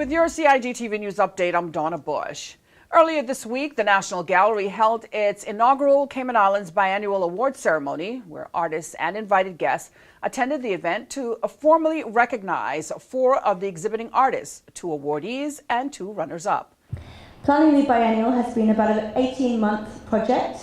With your CIGTV News Update, I'm Donna Bush. Earlier this week, the National Gallery held its inaugural Cayman Islands biannual award ceremony, where artists and invited guests attended the event to formally recognize 4 of the exhibiting artists, 2 awardees and 2 runners-up. Planning the biennial has been about an 18-month project,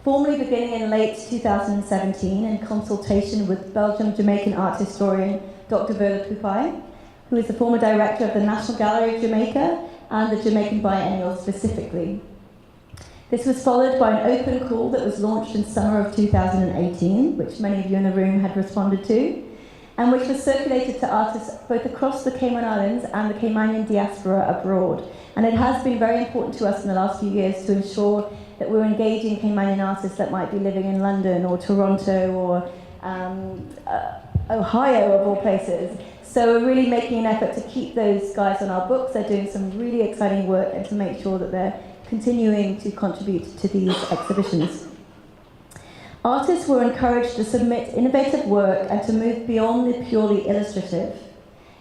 formally beginning in late 2017 in consultation with Belgian-Jamaican art historian Dr. Verla Pupai, who is the former director of the National Gallery of Jamaica and the Jamaican Biennial specifically. This was followed by an open call that was launched in summer of 2018, which many of you in the room had responded to, and which was circulated to artists both across the Cayman Islands and the Caymanian diaspora abroad. And it has been very important to us in the last few years to ensure that we're engaging Caymanian artists that might be living in London or Toronto or Ohio, of all places. So we're really making an effort to keep those guys on our books. They're doing some really exciting work and to make sure that they're continuing to contribute to these exhibitions. Artists were encouraged to submit innovative work and to move beyond the purely illustrative.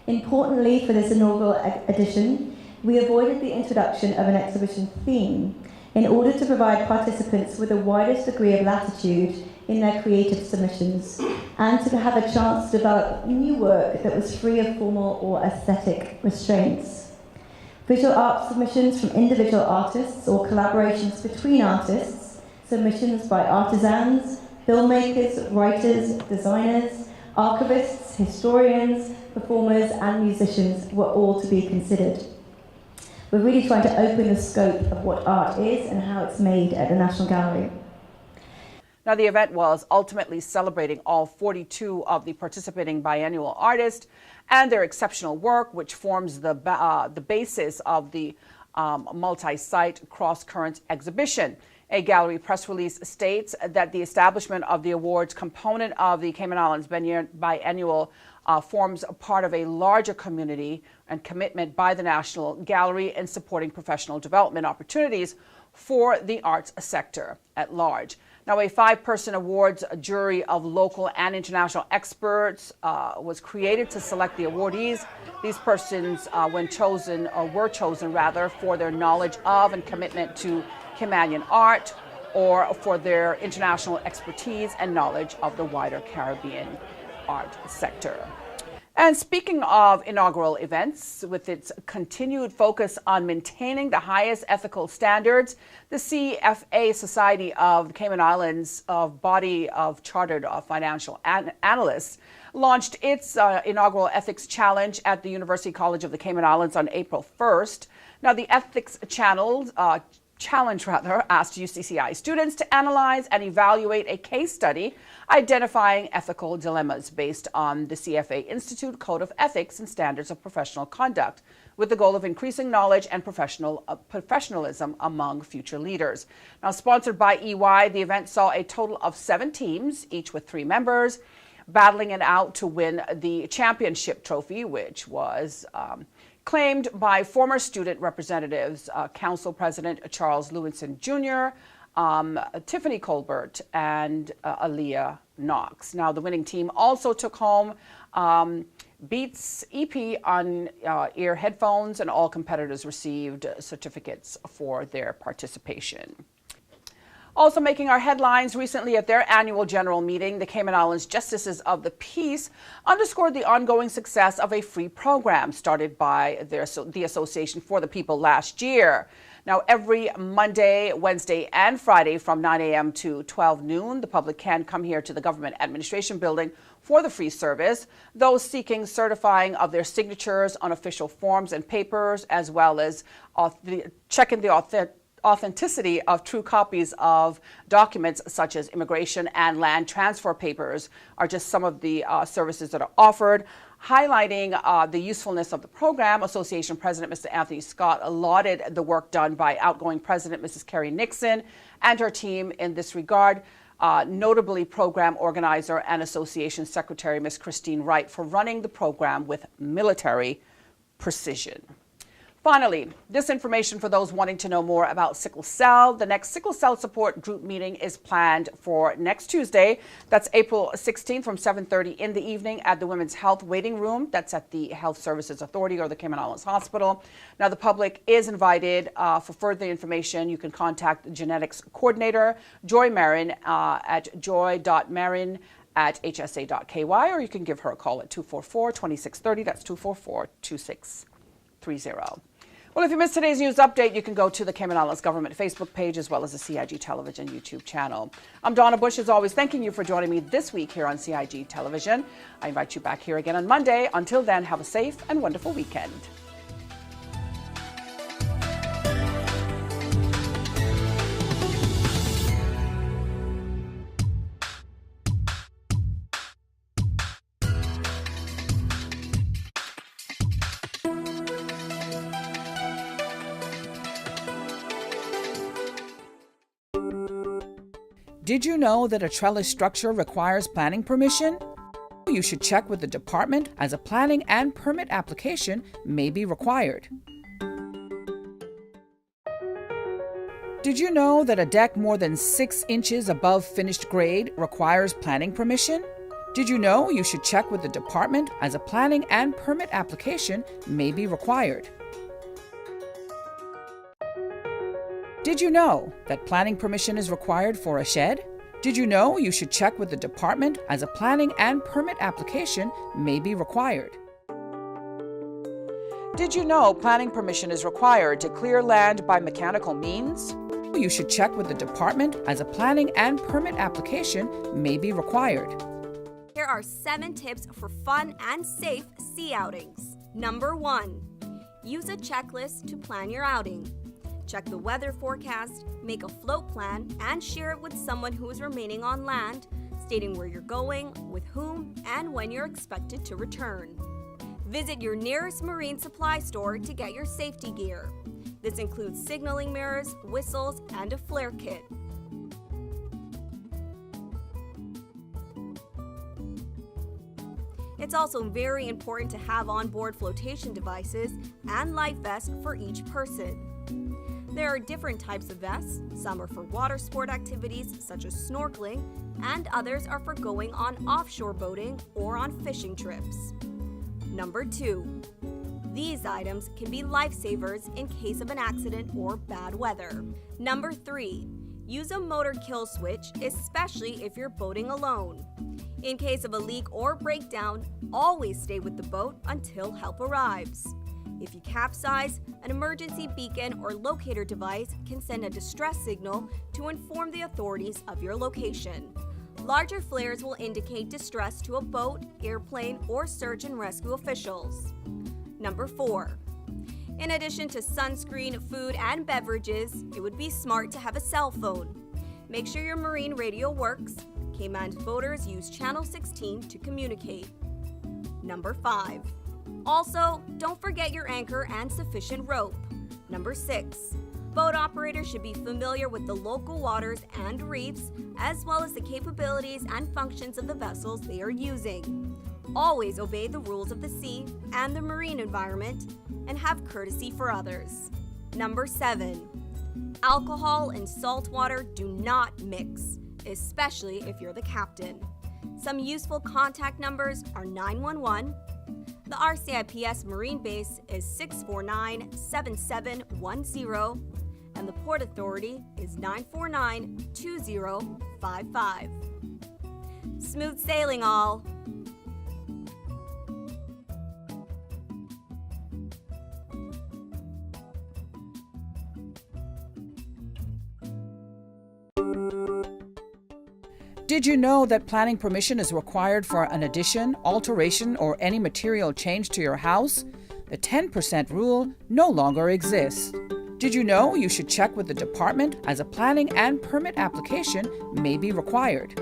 Importantly, for this inaugural edition, we avoided the introduction of an exhibition theme in order to provide participants with the widest degree of latitude in their creative submissions and to have a chance to develop new work that was free of formal or aesthetic restraints. Visual art submissions from individual artists or collaborations between artists, submissions by artisans, filmmakers, writers, designers, archivists, historians, performers and musicians were all to be considered. We're really trying to open the scope of what art is and how it's made at the National Gallery. Now, the event was ultimately celebrating all 42 of the participating biennial artists and their exceptional work, which forms the basis of the multi-site cross-current exhibition. A gallery press release states that the establishment of the awards component of the Cayman Islands biennial forms a part of a larger community and commitment by the National Gallery in supporting professional development opportunities for the arts sector at large. Now, a 5-person awards jury of local and international experts was created to select the awardees. These persons, were chosen for their knowledge of and commitment to Caymanian art, or for their international expertise and knowledge of the wider Caribbean art sector. And speaking of inaugural events, with its continued focus on maintaining the highest ethical standards, the CFA Society of the Cayman Islands, body of chartered financial analysts, launched its inaugural ethics challenge at the University College of the Cayman Islands on April 1st. Now, the ethics challenge asked UCCI students to analyze and evaluate a case study identifying ethical dilemmas based on the CFA Institute Code of Ethics and Standards of Professional Conduct, with the goal of increasing knowledge and professionalism among future leaders. Now, sponsored by EY, the event saw a total of 7 teams, each with 3 members, battling it out to win the championship trophy, which was claimed by former student representatives, Council President Charles Lewinson Jr., Tiffany Colbert, and Aaliyah Knox. Now, the winning team also took home Beats EP on ear headphones, and all competitors received certificates for their participation. Also making our headlines recently at their annual general meeting, the Cayman Islands Justices of the Peace underscored the ongoing success of a free program started by the Association for the People last year. Now, every Monday, Wednesday, and Friday from 9 a.m. to 12 noon, the public can come here to the Government Administration Building for the free service. Those seeking certifying of their signatures on official forms and papers, as well as checking the authenticity of true copies of documents such as immigration and land transfer papers, are just some of the services that are offered. Highlighting the usefulness of the program, Association President Mr. Anthony Scott lauded the work done by outgoing President Mrs. Carrie Nixon and her team in this regard, notably program organizer and Association Secretary Ms. Christine Wright for running the program with military precision. Finally, this information for those wanting to know more about sickle cell. The next sickle cell support group meeting is planned for next Tuesday. That's April 16th from 7:30 in the evening at the Women's Health Waiting Room. That's at the Health Services Authority or the Cayman Islands Hospital. Now, the public is invited. For further information, you can contact the genetics coordinator, Joy Marin, at joy.marin@hsa.ky, or you can give her a call at 244-2630. That's 244-2630. Well, if you missed today's news update, you can go to the Cayman Islands Government Facebook page as well as the CIG Television YouTube channel. I'm Donna Bush, as always, thanking you for joining me this week here on CIG Television. I invite you back here again on Monday. Until then, have a safe and wonderful weekend. Did you know that a trellis structure requires planning permission? You should check with the department, as a planning and permit application may be required. Did you know that a deck more than 6 inches above finished grade requires planning permission? Did you know you should check with the department, as a planning and permit application may be required? Did you know that planning permission is required for a shed? Did you know you should check with the department, as a planning and permit application may be required? Did you know planning permission is required to clear land by mechanical means? You should check with the department, as a planning and permit application may be required. Here are 7 tips for fun and safe sea outings. Number 1, use a checklist to plan your outing. Check the weather forecast, make a float plan, and share it with someone who is remaining on land, stating where you're going, with whom, and when you're expected to return. Visit your nearest marine supply store to get your safety gear. This includes signaling mirrors, whistles, and a flare kit. It's also very important to have onboard flotation devices and life vests for each person. There are different types of vests. Some are for water sport activities such as snorkeling, and others are for going on offshore boating or on fishing trips. Number 2, these items can be lifesavers in case of an accident or bad weather. Number 3, use a motor kill switch, especially if you're boating alone. In case of a leak or breakdown, always stay with the boat until help arrives. If you capsize, an emergency beacon or locator device can send a distress signal to inform the authorities of your location. Larger flares will indicate distress to a boat, airplane, or search and rescue officials. Number 4, in addition to sunscreen, food, and beverages, it would be smart to have a cell phone. Make sure your marine radio works. Cayman boaters use Channel 16 to communicate. Number 5, also, don't forget your anchor and sufficient rope. Number 6, boat operators should be familiar with the local waters and reefs, as well as the capabilities and functions of the vessels they are using. Always obey the rules of the sea and the marine environment, and have courtesy for others. Number 7, alcohol and salt water do not mix, especially if you're the captain. Some useful contact numbers are 911, the RCIPS Marine Base is 649-7710, and the Port Authority is 949-2055. Smooth sailing, all! Did you know that planning permission is required for an addition, alteration, or any material change to your house? The 10% rule no longer exists. Did you know you should check with the department, as a planning and permit application may be required?